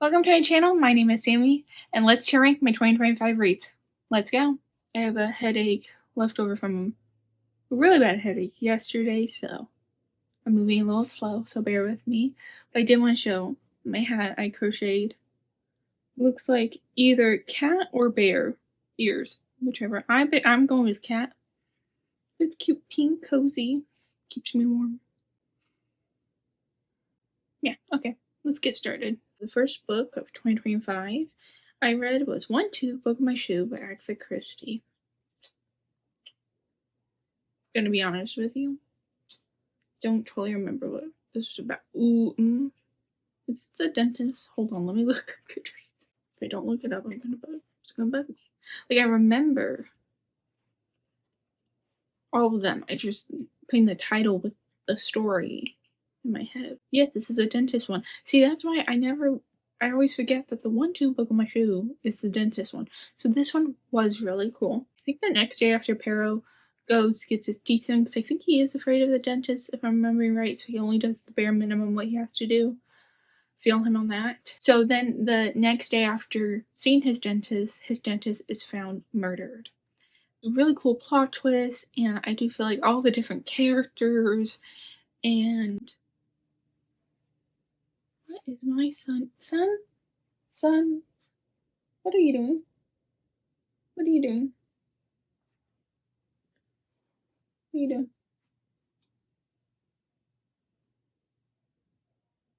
Welcome to my channel. My name is Sammy, and let's share rank my 2025 reads. Let's go. I have a headache left over from a really bad headache yesterday, so I'm moving a little slow, so bear with me. But I did want to show my hat I crocheted. Looks like either cat or bear ears, whichever. I'm going with cat. It's cute, pink, cozy, keeps me warm. Yeah, okay, let's get started. The first book of 2025 I read was 1-2 Book of My Shoe by Agatha Christie. Gonna be honest with you, don't totally remember what this was about. It's a dentist. Hold on, let me look up Goodreads. If I don't look it up, it's gonna bug me. Like, I remember all of them. I just putting the title with the story in my head. Yes, this is a dentist one. See, that's why I always forget that the 1-2 Book of My Shoe is the dentist one. So this one was really cool. I think the next day after Perro gets his teeth in, because I think he is afraid of the dentist, if I'm remembering right, so he only does the bare minimum what he has to do. Feel him on that. So then the next day after seeing his dentist is found murdered. Really cool plot twist, and I do feel like all the different characters and what is my son? Son, what are you doing? What are you doing? What are you doing?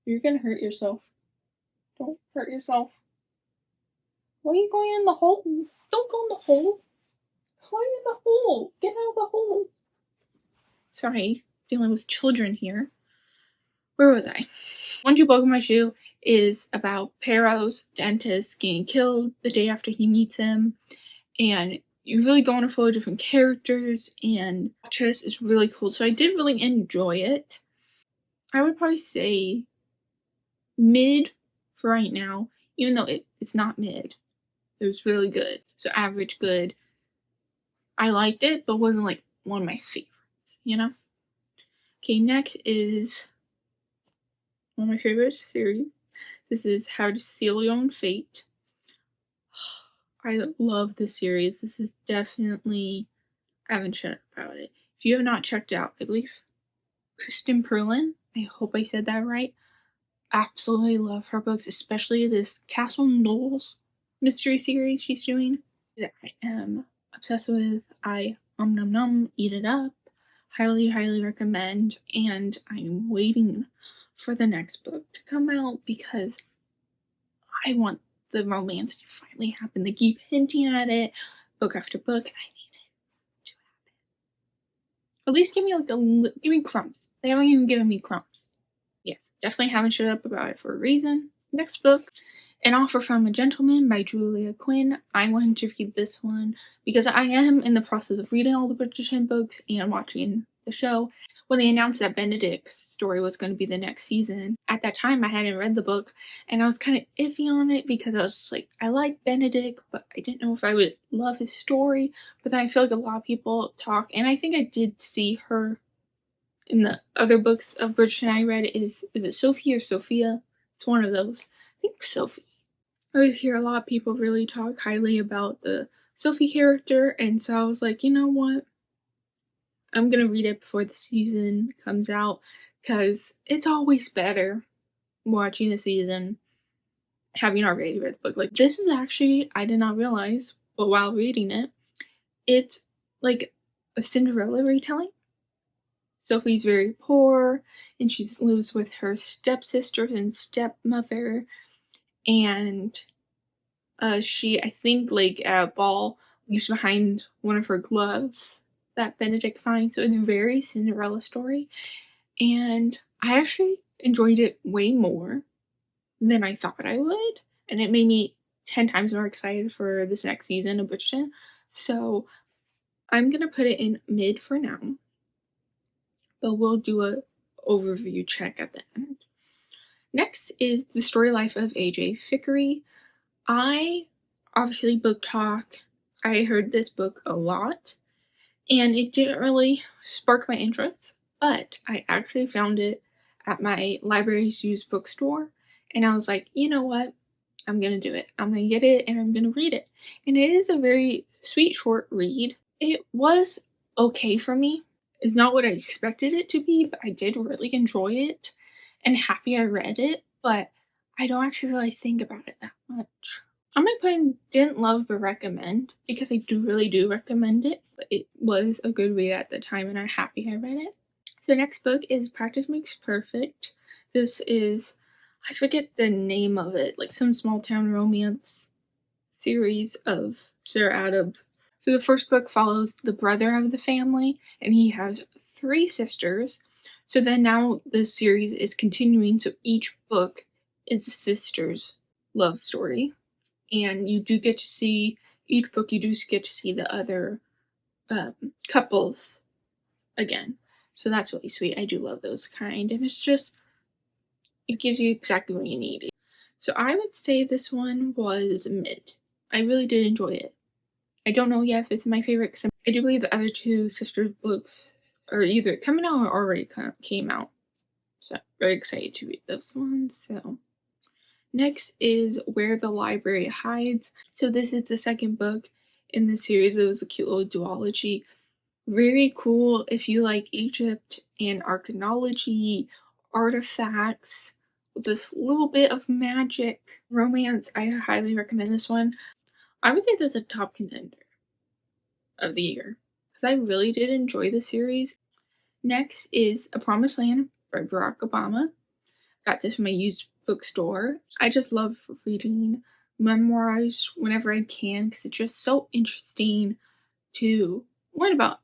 You're gonna hurt yourself. Don't hurt yourself. Why are you going in the hole? Don't go in the hole. Why are you in the hole? Get out of the hole. Sorry, dealing with children here. Where was I? 1-2 Book of My Shoe is about Perro's dentist getting killed the day after he meets him, and you really go on a flow of different characters, and the twist is really cool. So I did really enjoy it. I would probably say mid for right now, even though it's not mid. It was really good. So average good. I liked it, but wasn't like one of my favorites, you know? Okay, next is one of my favorite series. This is How to Seal Your Own Fate. I love this series. This is definitely, I haven't checked about it. If you have not checked out, I believe Kristen Perlin, I hope I said that right. Absolutely love her books, especially this Castle Knowles mystery series she's doing that I am obsessed with. I nom nom eat it up. Highly recommend, and I'm waiting for the next book to come out because I want the romance to finally happen. They keep hinting at it book after book, and I need it to happen. At least give me crumbs. They haven't even given me crumbs. Yes, definitely haven't shut up about it for a reason. Next book, An Offer from a Gentleman by Julia Quinn. I wanted to read this one because I am in the process of reading all the Bridgerton books and watching the show. When they announced that Benedict's story was going to be the next season, at that time I hadn't read the book, and I was kind of iffy on it because I was just like, I like Benedict, but I didn't know if I would love his story. But then I feel like a lot of people talk, and I think I did see her in the other books of Bridgerton I read. Is it Sophie or Sophia? It's one of those. I think Sophie. I always hear a lot of people really talk highly about the Sophie character, and so I was like, you know what? I'm gonna read it before the season comes out, because it's always better watching the season having already read the book. Like, this is actually, I did not realize, but while reading it, it's like a Cinderella retelling. Sophie's very poor, and she lives with her stepsister and stepmother, and she, I think, like, at a ball, leaves behind one of her gloves that Benedict finds. So it's a very Cinderella story, and I actually enjoyed it way more than I thought I would, and it made me 10 times more excited for this next season of Bridgerton. So I'm gonna put it in mid for now, but we'll do a overview check at the end. Next is The Story Life of A.J. Fickery. I obviously book talk. I heard this book a lot, and it didn't really spark my interest, but I actually found it at my library's used bookstore, and I was like, you know what? I'm gonna do it. I'm gonna get it and I'm gonna read it. And it is a very sweet, short read. It was okay for me. It's not what I expected it to be, but I did really enjoy it and happy I read it, but I don't actually really think about it that much. I'm gonna put in didn't love but recommend because I really do recommend it, but it was a good read at the time and I'm happy I read it. So the next book is Practice Makes Perfect. This is, I forget the name of it, like some small town romance series of Sarah Adams. So the first book follows the brother of the family, and he has 3 sisters. So then now the series is continuing, so each book is a sister's love story. And you do get to see, each book you do get to see the other couples again. So that's really sweet. I do love those kind, and it's just, it gives you exactly what you need. So I would say this one was mid. I really did enjoy it. I don't know yet if it's my favorite because I do believe the other 2 sisters books are either coming out or already came out. So very excited to read those ones. So next is Where the Library Hides. So this is the second book in the series. It was a cute little duology. Very cool if you like Egypt and archaeology, artifacts, with this little bit of magic romance. I highly recommend this one. I would say this is a top contender of the year because I really did enjoy the series. Next is A Promised Land by Barack Obama. Got this from my used bookstore. I just love reading memoirs whenever I can because it's just so interesting to learn about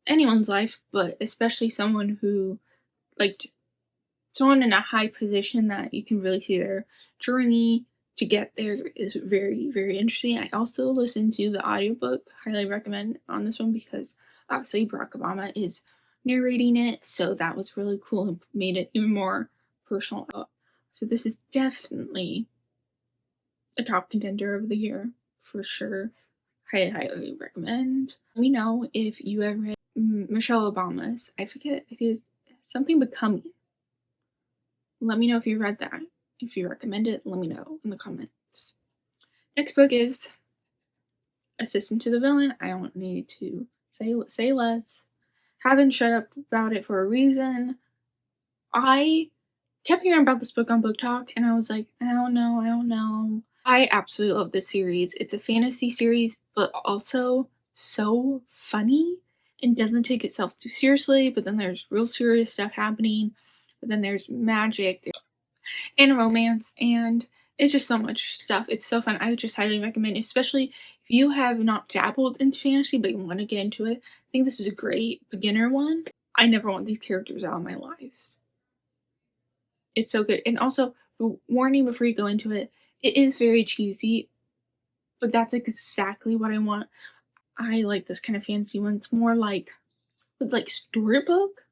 anyone's life, but especially someone who, like, someone in a high position that you can really see their journey to get there is very, very interesting. I also listened to the audiobook, highly recommend on this one because obviously Barack Obama is narrating it, so that was really cool and made it even more personal. So this is definitely a top contender of the year for sure. Highly recommend. Let me know if you have read Michelle Obama's, I forget, I think it's something Becoming. Let me know if you read that. If you recommend it, let me know in the comments. Next book is Assistant to the Villain. I don't need to say less. Haven't shut up about it for a reason. I kept hearing about this book on Book Talk, and I was like, I don't know. I absolutely love this series. It's a fantasy series, but also so funny and doesn't take itself too seriously, but then there's real serious stuff happening, but then there's magic and romance, and it's just so much stuff. It's so fun. I would just highly recommend it, especially if you have not dabbled into fantasy but you want to get into it. I think this is a great beginner one. I never want these characters out of my lives. It's so good. And also, warning before you go into it, it is very cheesy, but that's exactly what I want. I like this kind of fantasy one. It's more like storybook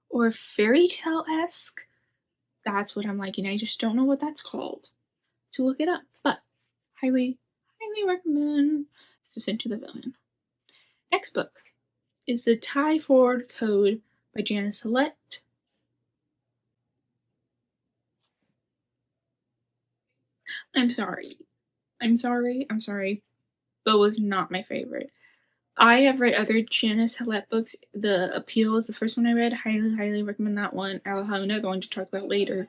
or fairy tale-esque. That's what I'm liking. I just don't know what that's called to look it up, but highly recommend Assistant to the Villain. Next book is The Tie Forward Code by Janice Hallett. I'm sorry, but was not my favorite. I have read other Janice Hallett books. The Appeal is the first one I read. Highly recommend that one. I'll have another one to talk about later.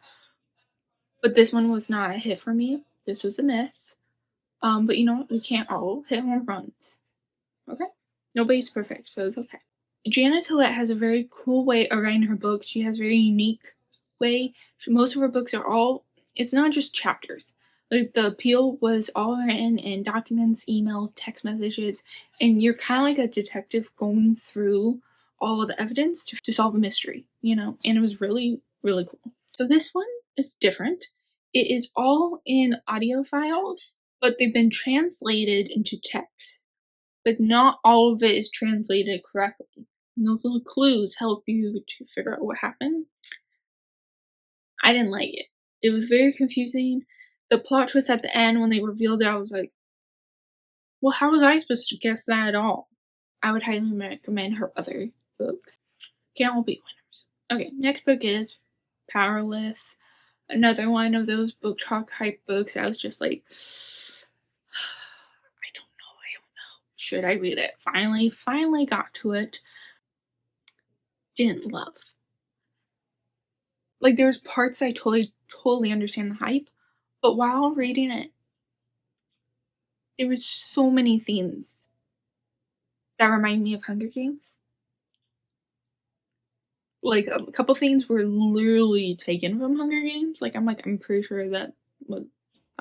But this one was not a hit for me. This was a miss. But you know what? We can't all hit home runs. Okay? Nobody's perfect, so it's okay. Janice Hallett has a very cool way of writing her books. She has a very unique way. Most of her books are all, it's not just chapters. Like The Appeal was all written in documents, emails, text messages, and you're kind of like a detective going through all of the evidence to solve a mystery, and it was really, really cool. So this one is different. It is all in audio files, but they've been translated into text. But not all of it is translated correctly. And those little clues help you to figure out what happened. I didn't like it. It was very confusing. The plot twist at the end when they revealed it, I was like, well, how was I supposed to guess that at all? I would highly recommend her other books. Can't all be winners. Okay, next book is Powerless. Another one of those book talk hype books. I was just like, I don't know. Should I read it? Finally got to it. Didn't love. Like, there's parts I totally understand the hype, but while reading it, there was so many themes that remind me of Hunger Games. Like, a couple things were literally taken from Hunger Games. Like, I'm pretty sure that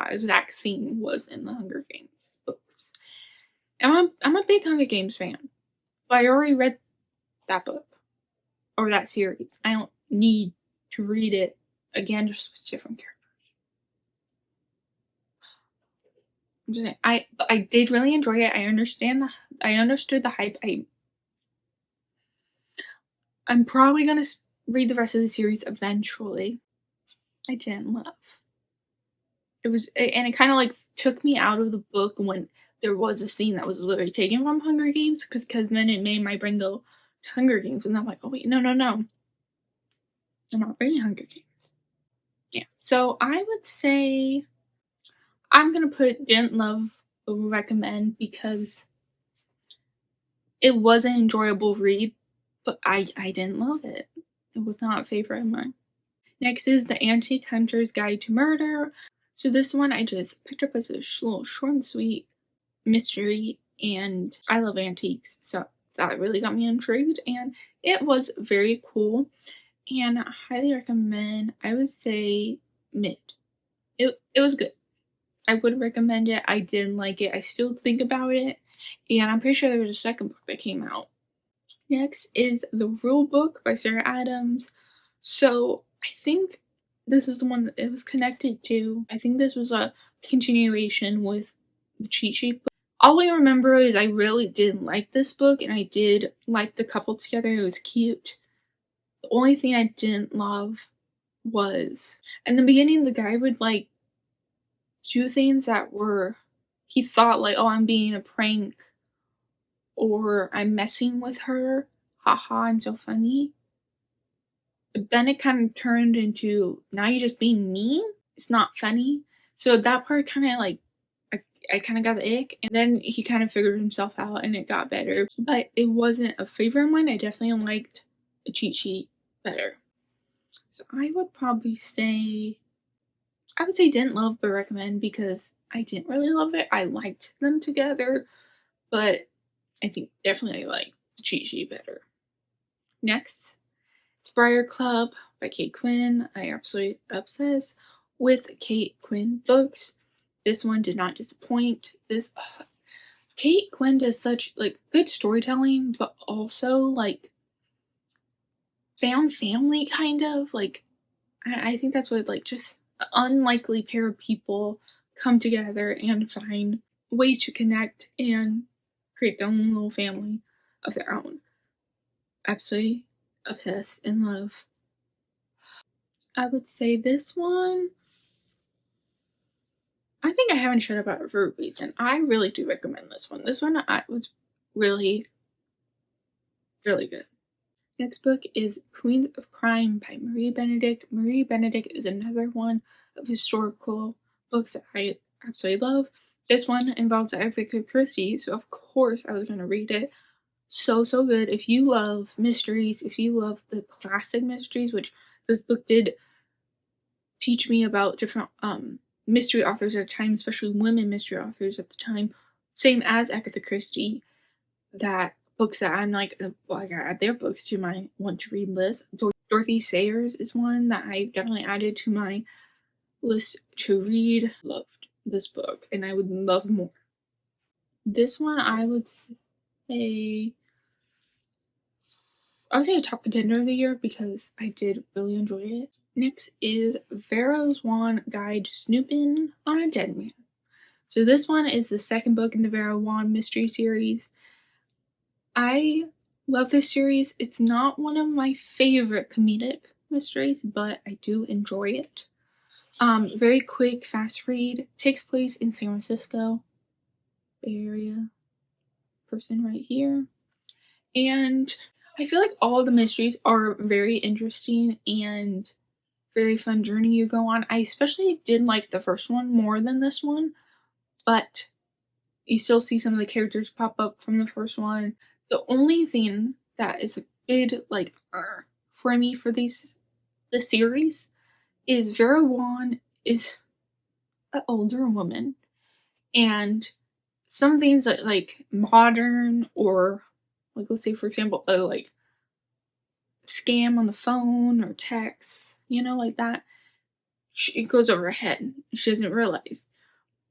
exact scene was in the Hunger Games books. And I'm a big Hunger Games fan, but I already read that book or that series. I don't need to read it again, just with different characters. I'm just saying, I did really enjoy it. I understood the hype. I'm probably gonna read the rest of the series eventually. I didn't love. It kind of like took me out of the book when there was a scene that was literally taken from Hunger Games, because then it made my brain go to Hunger Games, and I'm like, oh wait, no, I'm not reading Hunger Games. Yeah, so I would say I'm gonna put didn't love over recommend because it was an enjoyable read, but I didn't love it. It was not a favorite of mine. Next is The Antique Hunter's Guide to Murder. So this one I just picked up as a little short and sweet mystery, and I love antiques, so that really got me intrigued, and it was very cool, and I highly recommend. I would say mid. It was good. I would recommend it. I didn't like it. I still think about it, and I'm pretty sure there was a second book that came out. Next is The Rule Book by Sarah Adams. So I think this is the one that it was connected to. I think this was a continuation with the cheat sheet book. All I remember is I really didn't like this book, and I did like the couple together. It was cute. The only thing I didn't love was, in the beginning, the guy would like do things that were, he thought like, oh, I'm being a prank, or I'm messing with her. Haha, I'm so funny. But then it kind of turned into, now you're just being mean. It's not funny. So that part kind of like, I kind of got the ick. And then he kind of figured himself out and it got better. But it wasn't a favorite of mine. I definitely liked the cheat sheet better. So I would probably say, didn't love but recommend, because I didn't really love it. I liked them together, but I think definitely I like the cheat sheet better. Next, it's Briar Club by Kate Quinn. I absolutely obsess with Kate Quinn books. This one did not disappoint. Kate Quinn does such like good storytelling, but also like found family kind of like. I think that's what like just an unlikely pair of people come together and find ways to connect and create their own little family of their own. Absolutely obsessed, in love. I would say this one, I think I haven't shut about it for a reason. I really do recommend this one. This one was really, really good. Next book is Queens of Crime by Marie Benedict. Marie Benedict is another one of historical books that I absolutely love. This one involves Agatha Christie, so of course I was going to read it. So good. If you love mysteries, if you love the classic mysteries, which this book did teach me about different mystery authors at the time, especially women mystery authors at the time, same as Agatha Christie, that books that I'm like, well, I gotta add their books to my want to read list. Dorothy Sayers is one that I definitely added to my list to read. Loved this book, and I would love more. This one I would say a top contender of the year because I did really enjoy it. Next is Vera Whan Guide to Snooping on a Dead Man. So this one is the second book in the Vera Whan mystery series. I love this series. It's not one of my favorite comedic mysteries, but I do enjoy it. Very quick, fast read. Takes place in San Francisco Bay Area. Person right here. And I feel like all the mysteries are very interesting and very fun journey you go on. I especially did like the first one more than this one, but you still see some of the characters pop up from the first one. The only thing that is a bit like for me for the series is Vera Wang is an older woman, and some things that like modern or like let's say for example a like scam on the phone or text, like that, it goes over her head. She doesn't realize.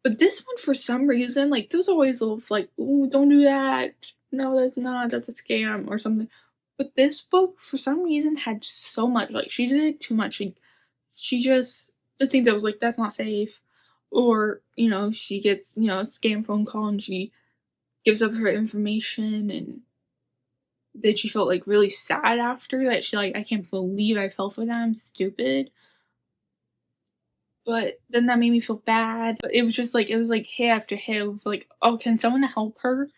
But this one, for some reason, like there's always a little like, "Ooh, don't do that. No, that's not. That's a scam or something." But this book, for some reason, had so much. Like she did it too much. Like, she just the thing that was like, "That's not safe," or she gets a scam phone call and she gives up her information, and then she felt like really sad after that. She like, "I can't believe I fell for that. I'm stupid." But then that made me feel bad. But it was just like, it was like hit after hit of like, oh, can someone help her?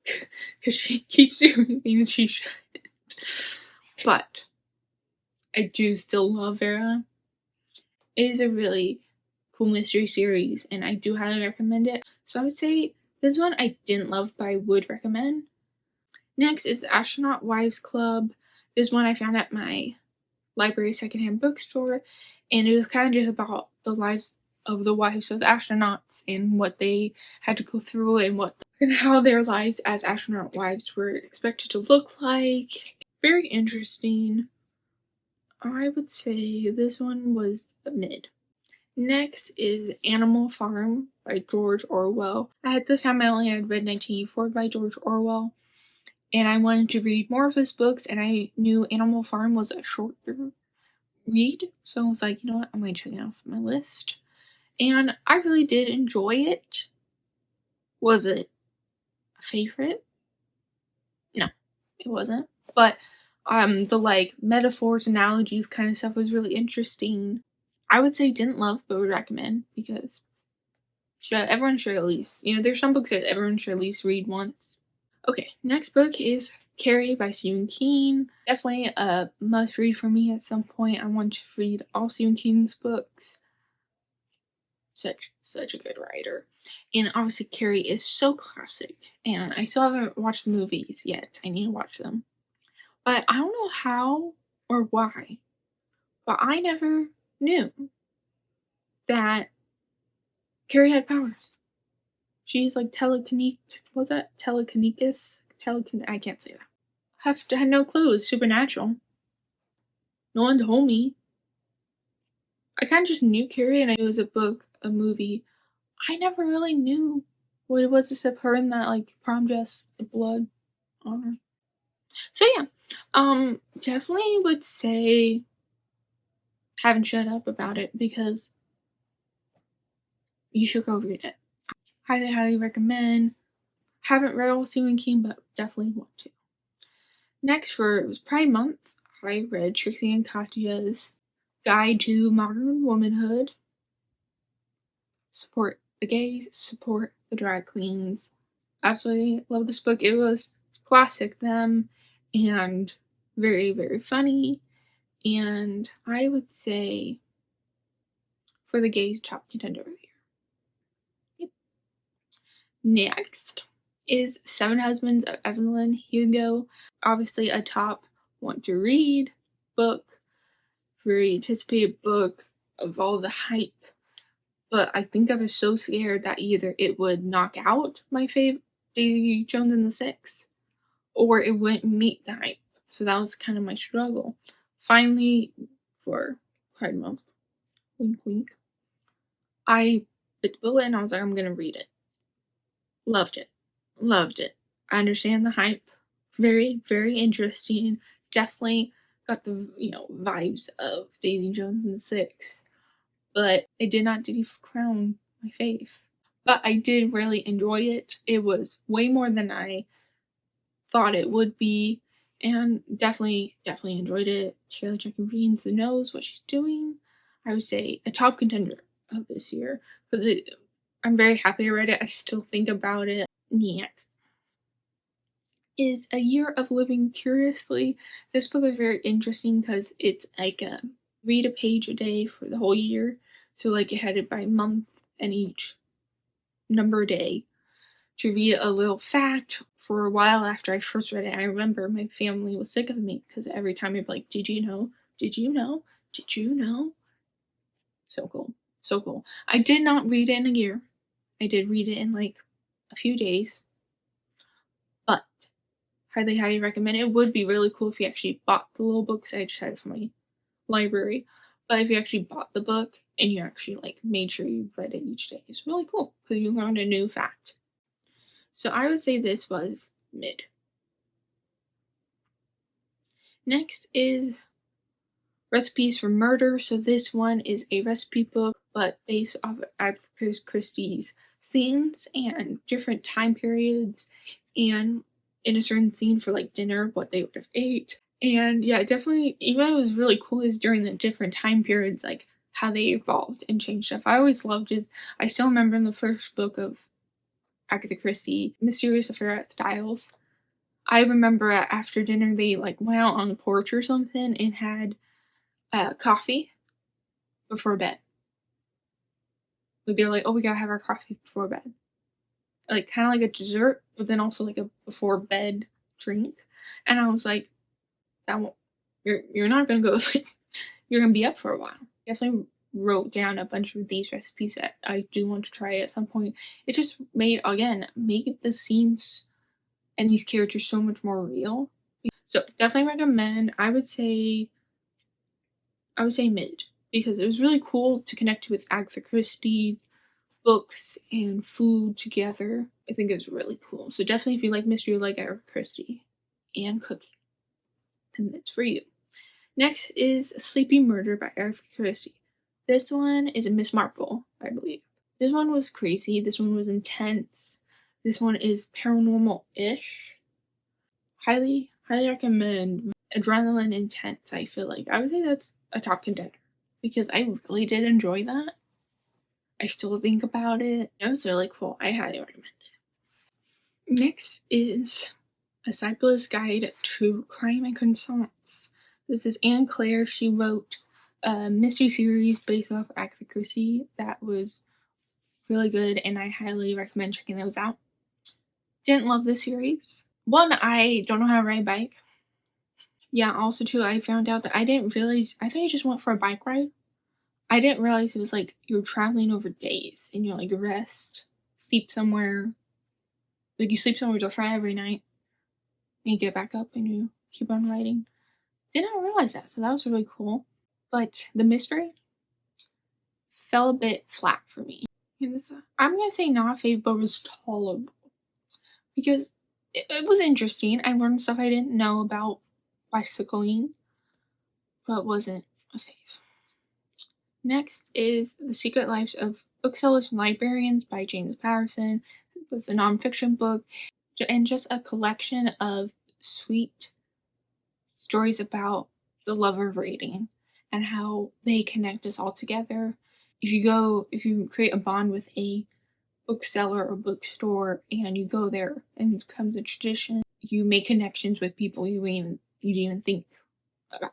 Because she keeps doing things she shouldn't. But I do still love Vera. It is a really cool mystery series, and I do highly recommend it. So I would say this one I didn't love, but I would recommend. Next is the Astronaut Wives Club. This one I found at my library secondhand bookstore, and it was kind of just about the lives of the wives of the astronauts and what they had to go through and how their lives as astronaut wives were expected to look like. Very interesting. I would say this one was a mid. Next is Animal Farm by George Orwell. At this time I only had read 1984 by George Orwell, and I wanted to read more of his books, and I knew Animal Farm was a shorter read, so I was like, you know what, I might check it off my list. And I really did enjoy it. Was it a favorite? No, it wasn't. But the like metaphors, analogies kind of stuff was really interesting. I would say didn't love but would recommend, because everyone should at least, there's some books that everyone should at least read once. Okay, next book is Kaye by Stephen King. Definitely a must read for me at some point. I want to read all Stephen King's books. Such a good writer. And obviously Carrie is so classic, and I still haven't watched the movies yet. I need to watch them. But I don't know how or why, but I never knew that Carrie had powers. She's like telekinesis? I can't say that. Had no clue. It's supernatural. No one told me. I kind of just knew Carrie, and I knew it was a book, a movie. I never really knew what it was except her in that like prom dress with blood on her. So yeah, definitely would say haven't shut up about it, because you should go read it. Highly recommend. Haven't read all Stephen King, but definitely want to. Next, it was Pride Month, I read Trixie and Katya's Guide to Modern Womanhood. Support the gays, support the drag queens. Absolutely love this book. It was classic them, and very, very funny. And I would say for the gays, top contender of the year. Yep. Next is Seven Husbands of Evelyn Hugo. Obviously a top want to read book, very anticipated book of all the hype. But I think I was so scared that either it would knock out my fave Daisy Jones and the Six, or it wouldn't meet the hype. So that was kind of my struggle. Finally, for Pride Month, wink wink, I bit the bullet and I was like, I'm gonna read it. Loved it. I understand the hype. Very, very interesting. Definitely got the vibes of Daisy Jones and the Six. But it did not crown my fave. But I did really enjoy it. It was way more than I thought it would be, and definitely enjoyed it. Taylor Jenkins Reid knows what she's doing. I would say a top contender of this year, because I'm very happy I read it. I still think about it. Next is A Year of Living Curiously. This book is very interesting because it's like a read a page a day for the whole year. So like it had it by month and each number a day. To read a little fact for a while after I first read it. I remember my family was sick of me because every time I'd be like, did you know? Did you know? Did you know? So cool. So cool. I did not read it in a year. I did read it in like a few days. But highly, highly recommend it. It would be really cool if you actually bought the little books. I just had it from my library. But if you actually bought the book and you actually like made sure you read it each day, it's really cool because you learned a new fact. So I would say this was mid. Next is Recipes for Murder. So this one is a recipe book, but based off of Agatha Christie's scenes and different time periods, and in a certain scene for like dinner, what they would have ate. And yeah, definitely, even though it was really cool is during the different time periods, like how they evolved and changed stuff. I always loved is, I still remember in the first book of Agatha Christie, Mysterious Affair at Styles, I remember after dinner they like went out on the porch or something and had coffee before bed. Like they were like, oh, we gotta have our coffee before bed. Like kind of like a dessert, but then also like a before bed drink. And I was like, that won't, you're not gonna go like, you're gonna be up for a while. Definitely wrote down a bunch of these recipes that I do want to try at some point. It just made the scenes and these characters so much more real. So definitely recommend. I would say mid, because it was really cool to connect with Agatha Christie's books and food together. I think it was really cool. So definitely if you like mystery, like Agatha Christie and cooking, then that's for you. Next is Sleepy Murder by Agatha Christie. This one is a Miss Marple, I believe. This one was crazy. This one was intense. This one is paranormal-ish. Highly, highly recommend. Adrenaline intense, I feel like. I would say that's a top contender because I really did enjoy that. I still think about it. It was really cool. I highly recommend it. Next is A Cyclist's Guide to Crime and Croissants. This is Anne Claire. She wrote a mystery series based off Agatha Christie that was really good, and I highly recommend checking those out. Didn't love this series. One, I don't know how to ride a bike. Yeah, also too, I found out that I didn't realize, I thought you just went for a bike ride. I didn't realize it was like you're traveling over days and you like rest, sleep somewhere. Like you sleep somewhere different every night and you get back up and you keep on riding. Did not realize that, so that was really cool. But the mystery fell a bit flat for me. I'm gonna say not a fave, but was tolerable. Because it was interesting. I learned stuff I didn't know about bicycling, but wasn't a fave. Next is The Secret Lives of Booksellers and Librarians by James Patterson. It was a nonfiction book and just a collection of sweet stories about the love of reading and how they connect us all together. If you create a bond with a bookseller or bookstore and you go there and it becomes a tradition, you make connections with people you didn't even think about.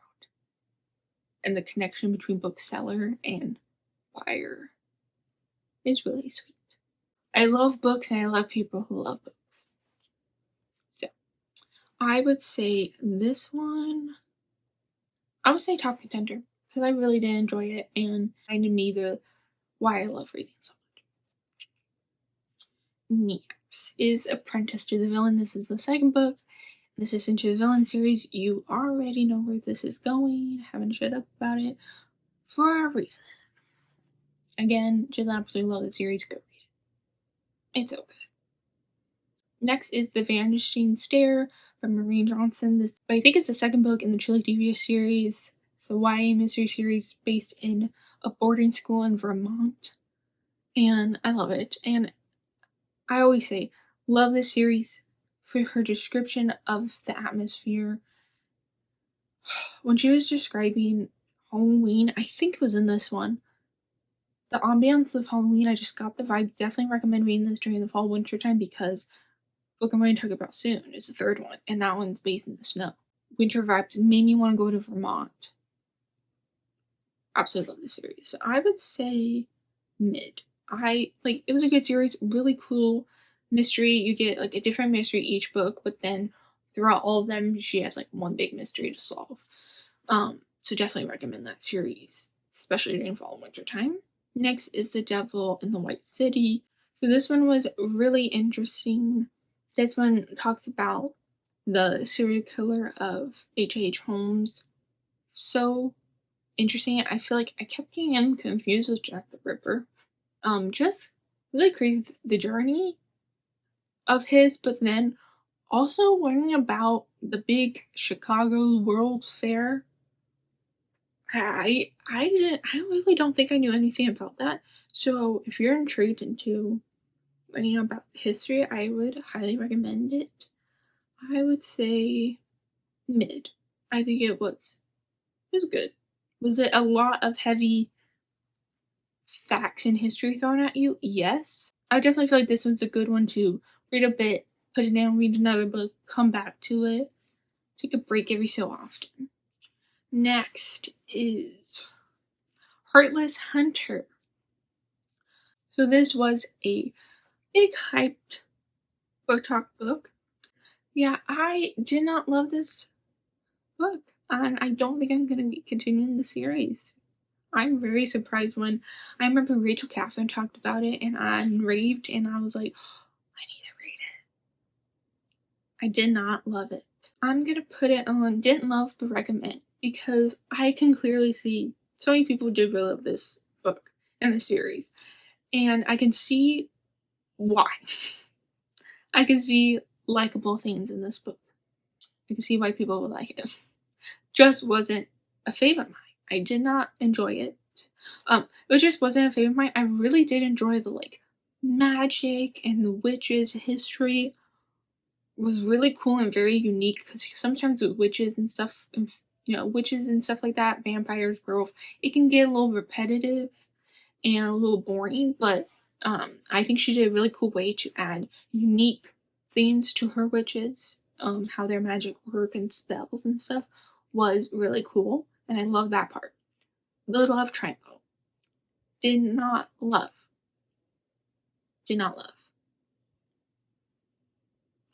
And the connection between bookseller and buyer is really sweet. I love books and I love people who love books. So I would say this one, I would say top contender because I really did enjoy it and reminded me why I love reading so much. Next is Apprentice to the Villain. This is the second book. This is Into the Villain series. You already know where this is going. Haven't shut up about it for a reason. Again, just absolutely love the series. Go read it. It's so good. Next is The Vanishing Stair by Maureen Johnson. I think it's the second book in the Truly Devious series. It's a YA mystery series based in a boarding school in Vermont. And I love it. And I always say, love this series for her description of the atmosphere. When she was describing Halloween, I think it was in this one, the ambiance of Halloween, I just got the vibe. Definitely recommend reading this during the fall winter time because book I'm going to talk about soon is the third one, and that one's based in the snow. Winter vibes made me want to go to Vermont. absolutely love the series. So I would say mid. It was a good series, really cool mystery. You get like a different mystery each book, but then throughout all of them, she has like one big mystery to solve. So definitely recommend that series, especially during fall and winter time. Next is The Devil in the White City. So this one was really interesting. This one talks about the serial killer of H.H. Holmes. So interesting. I feel like I kept getting him confused with Jack the Ripper. Just really crazy the journey of his, but then also learning about the big Chicago World's Fair. I really don't think I knew anything about that. So if you're intrigued into learning about history, I would highly recommend it. I would say mid. I think it was good. Was it a lot of heavy facts and history thrown at you? Yes. I definitely feel like this one's a good one to read a bit, put it down, read another book, come back to it, take a break every so often. Next is Heartless Hunter. So this was a big hyped book talk book. Yeah, I did not love this book, and I don't think I'm going to be continuing the series. I'm very surprised when I remember Rachel Catherine talked about it and I raved and I was like, I need to read it. I did not love it. I'm gonna put it on didn't love but recommend because I can clearly see so many people did really love this book and the series. And I can see why. I can see likable things in this book. I can see why people would like it. Just wasn't a favorite of mine. I did not enjoy it. It just wasn't a favorite of mine. I really did enjoy the magic and the witches history. Was really cool and very unique because sometimes with witches and stuff, witches and stuff like that, vampires, werewolf, it can get a little repetitive and a little boring. But I think she did a really cool way to add unique things to her witches. How their magic work and spells and stuff was really cool, and I love that part. The love triangle. Did not love. Did not love.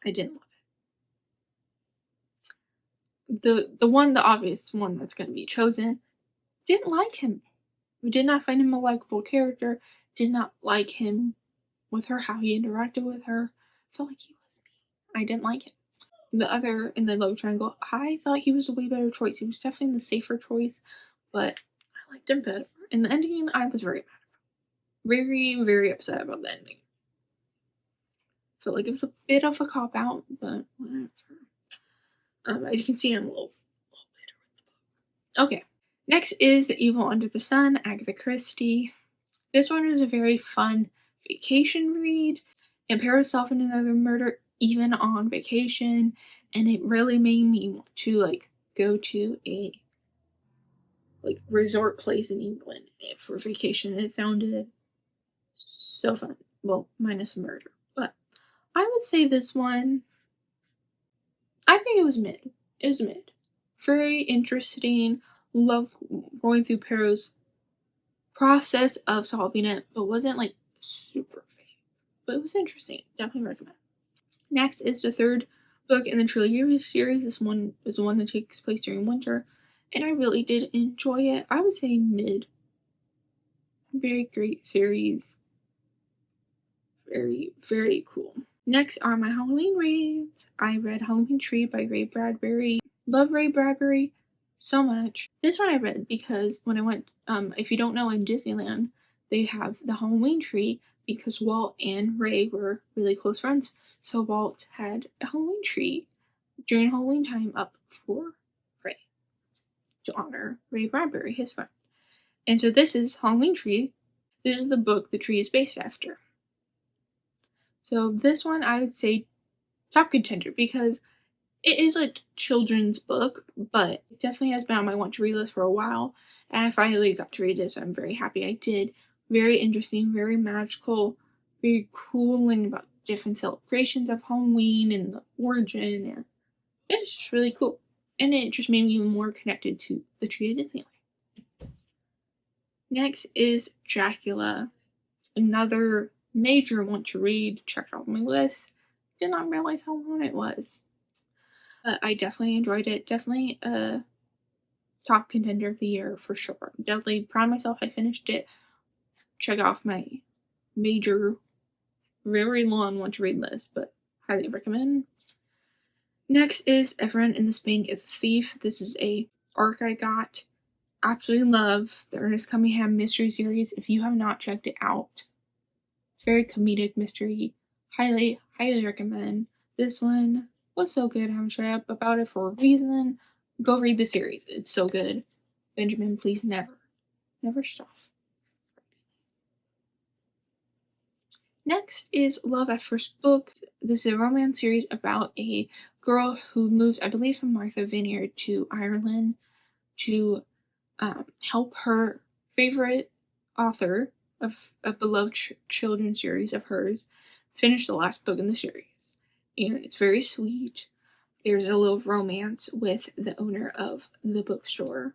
I didn't love it. The obvious one that's going to be chosen, didn't like him. We did not find him a likable character. Did not like him with her, how he interacted with her. Felt like he was me. I didn't like him. The other in the love triangle, I thought he was a way better choice. He was definitely the safer choice, but I liked him better. In the ending, I was very mad. Very, very upset about the ending. Felt like it was a bit of a cop out, but whatever. As you can see, I'm a little bitter with the book. Okay, next is The Evil Under the Sun, Agatha Christie. This one is a very fun vacation read. It pairs itself in another murder even on vacation, and it really made me want to go to a resort place in England for vacation. It sounded so fun. Well, minus the murder. But I would say this one, I think it was mid. It was mid. Very interesting. Love going through Perot's process of solving it, but wasn't super fake. But it was interesting. Definitely recommend. Next is the third book in the trilogy series. This one is the one that takes place during winter, and I really did enjoy it. I would say mid. Very great series. Very, very cool. Next are my Halloween reads. I read Halloween Tree by Ray Bradbury. Love Ray Bradbury so much. This one I read because when I went, if you don't know, in Disneyland, they have the Halloween tree because Walt and Ray were really close friends. So Walt had a Halloween tree during Halloween time up for Ray to honor Ray Bradbury, his friend. And so this is Halloween Tree. This is the book the tree is based after. So this one I would say top contender because it is a children's book, but it definitely has been on my want to read list for a while. And I finally got to read it, so I'm very happy I did. Very interesting, very magical, very cool, and about different celebrations of Halloween and the origin. And it's just really cool. And it just made me even more connected to the tree of Disneyland. Next is Dracula, another major want to read. Checked off my list. Did not realize how long it was. But I definitely enjoyed it. Definitely a top contender of the year for sure. Definitely proud of myself I finished it. Check off my major, very long want to read list, but highly recommend. Next is Everyone in the Bank is a Thief. This is a arc I got. Absolutely love the Ernest Cunningham mystery series. If you have not checked it out, very comedic mystery. Highly recommend. This one was so good. I'm shut up about it for a reason. Go read the series. It's so good. Benjamin, please never stop. Next is Love at First Book. This is a romance series about a girl who moves, I believe, from Martha Vineyard to Ireland to help her favorite author of a beloved children's series of hers finish the last book in the series. And it's very sweet. There's a little romance with the owner of the bookstore.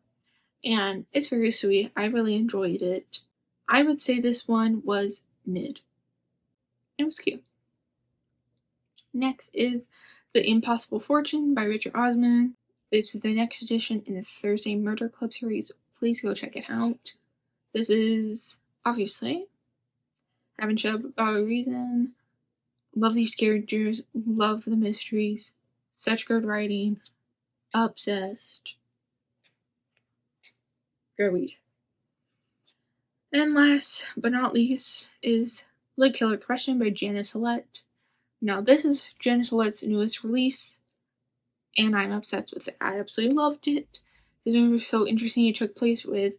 And it's very sweet. I really enjoyed it. I would say this one was mid. It was cute. Next is The Impossible Fortune by Richard Osman. This is the next edition in the Thursday Murder Club series. Please go check it out. This is, obviously, haven't shut up about a reason. Love these characters. Love the mysteries. Such good writing. Obsessed. Go read. And last but not least is The Killer Question by Janice Ollett. Now, this is Janice Ollett's newest release, and I'm obsessed with it. I absolutely loved it. This one was so interesting. It took place with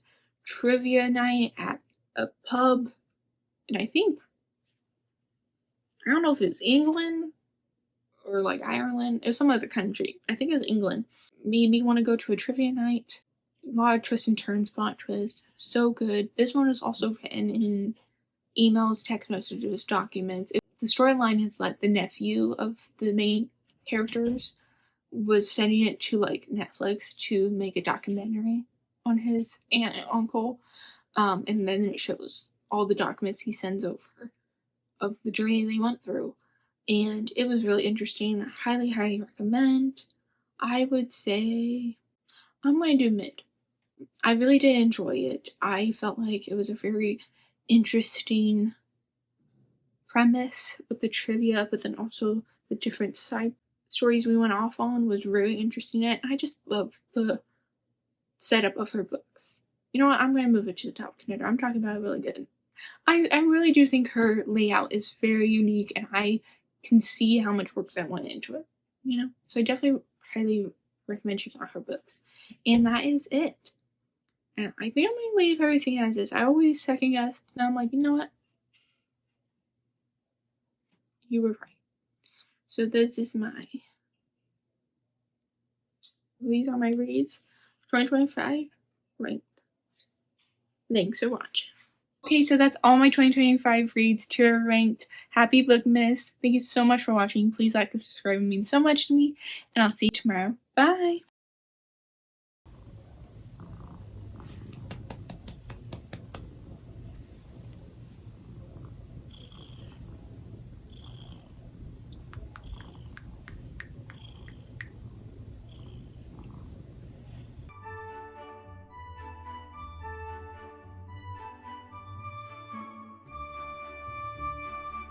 trivia night at a pub, and I don't know if it was England or like Ireland. It was some other country. I think it was England. Made me want to go to a trivia night. A lot of twists and turns, plot twists. So good. This one was also written in emails, text messages, documents. The storyline is that the nephew of the main characters was sending it to like Netflix to make a documentary on his aunt and uncle. And then it shows all the documents he sends over of the journey they went through. And it was really interesting. Highly recommend. I would say I'm going to do mid. I really did enjoy it. I felt like it was a very interesting premise with the trivia, but then also the different side stories we went off on was very interesting. And I just love the setup of her books. You know what? I'm going to move it to the top contender. I'm talking about it really good. I really do think her layout is very unique, and I can see how much work that went into it. You know? So I definitely highly recommend checking out her books. And that is it. And I think I'm going to leave everything as is. I always second guess, but now I'm like, you know what? You were right. So these are my reads. 2025 ranked. Thanks for watching. Okay, so that's all my 2025 reads to are ranked. Happy Bookmas. Thank you so much for watching. Please like and subscribe. It means so much to me. And I'll see you tomorrow. Bye.